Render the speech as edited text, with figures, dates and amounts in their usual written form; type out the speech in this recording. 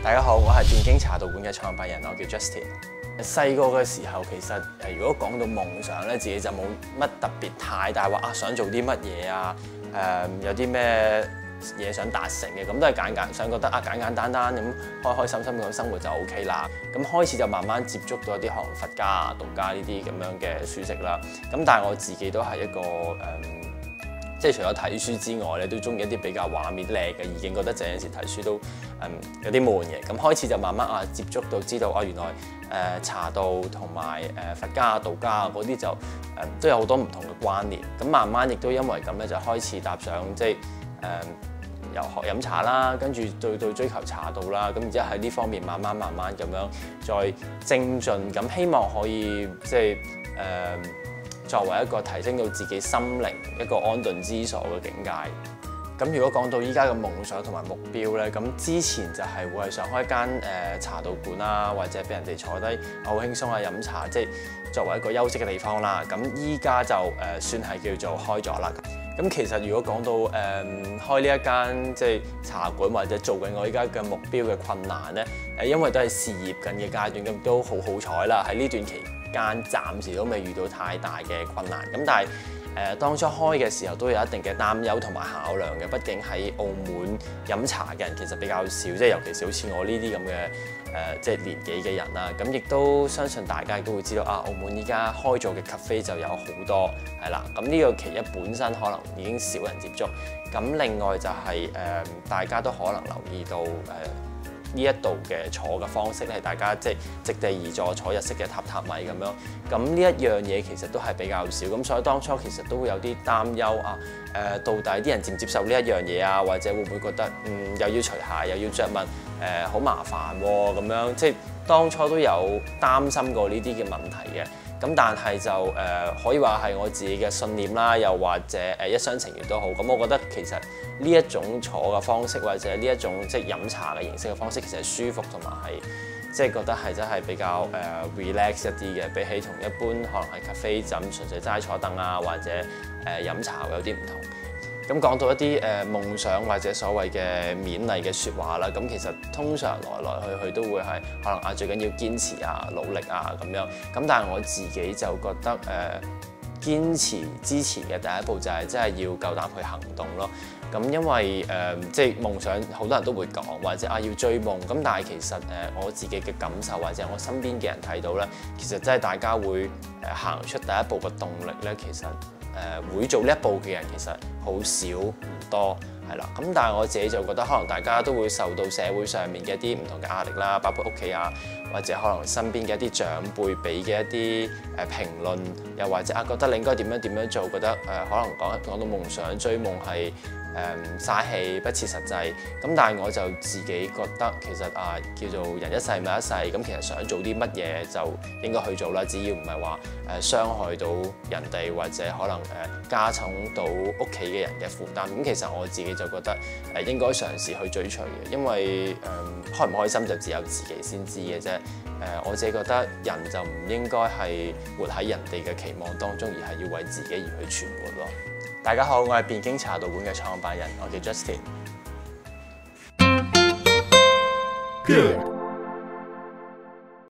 大家好，我係電經茶道館嘅創辦人，我叫 Justin。細個嘅時候，其實如果講到夢想咧，自己就冇乜特別太大話想做啲乜嘢啊，有啲咩嘢想達成嘅，咁都係想覺得簡簡單單咁開開心心咁生活就 OK 啦。咁開始就慢慢接觸到一啲可能佛家啊、道家呢啲咁樣嘅書籍啦。咁但係我自己都係一個即係除咗睇書之外咧，都中意一啲比較畫面靚嘅意境，覺得有陣時睇書都有啲悶嘅。咁開始就慢慢接觸到知道原來茶道同埋佛家、道家嗰啲就都有好多唔同嘅關聯。咁慢慢亦都因為咁咧，就開始踏上即係由學飲茶啦，跟住到追求茶道啦。咁然之後喺呢方面慢慢咁樣再精進，咁希望可以即係作為一個提升到自己心靈一個安頓之所嘅境界。咁如果講到依家嘅夢想同埋目標咧，咁之前就係會係想開間茶道館啦，或者俾人哋坐低好輕鬆飲茶，即係作為一個休息嘅地方啦。咁依家就算係叫做開咗啦。咁其實如果講到開呢一間即係茶館或者做緊我依家嘅目標嘅困難咧，因為都係試業緊嘅階段，咁都好彩啦，喺呢段期間暫時都未遇到太大嘅困難。咁但係當初開嘅時候都有一定嘅擔憂同埋考量嘅，畢竟喺澳門飲茶嘅人其實比較少，即係尤其是好似我呢啲咁嘅即係年紀嘅人啦。咁亦都相信大家亦都會知道澳門依家開咗嘅 cafe 就有好多係啦。咁呢個其一本身可能已經少人接觸，咁另外就係大家都可能留意到呢一度嘅坐嘅方式係大家即係席地而坐，坐日式嘅榻榻米咁樣。咁呢一樣嘢其實都係比較少，咁所以當初其實都會有啲擔憂到底啲人接唔接受呢一樣嘢啊？或者會唔會覺得又要除鞋又要着襪好麻煩喎咁樣？即係當初都有擔心過呢啲嘅問題嘅。咁但係就可以話係我自己嘅信念啦，又或者一廂情願都好。咁我覺得其實呢一種坐嘅方式，或者呢一種即係飲茶嘅形式嘅方式，其實係舒服同埋係即係覺得係真係比較relax 一啲嘅，比起同一般可能係 cafe 就咁純粹齋坐凳啊，或者飲茶會有啲唔同。咁講到一啲夢想或者所謂嘅勉勵嘅説話啦，咁其實通常來去都會係可能最緊要堅持努力咁樣。咁但係我自己就覺得堅持之前嘅第一步就係真係要夠膽去行動咯。咁因為即係夢想好多人都會講，或者要追夢。咁但係其實我自己嘅感受或者我身邊嘅人睇到咧，其實真係大家會行出第一步嘅動力咧，其實會做呢一步嘅人其實好少唔多係啦。咁但係我自己就覺得可能大家都會受到社會上面嘅一啲唔同嘅壓力啦，包括屋企或者可能身邊嘅一啲長輩俾嘅一啲評論，又或者覺得你應該點樣做，覺得可能講到夢想追夢係嘥氣不切實際。咁但係我就自己覺得其實叫做人一世物一世，咁其實想做啲乜嘢就應該去做啦，只要唔係話傷害到人哋或者可能加重到屋企嘅人嘅負擔。咁其實我自己就覺得應該嘗試去追隨嘅，因為開唔開心就只有自己先知嘅啫。我自己覺得人就唔應該係活喺人哋嘅期望當中，而係要為自己而去存活咯。大家好，我係電經茶道館嘅創辦人，我叫 Justin。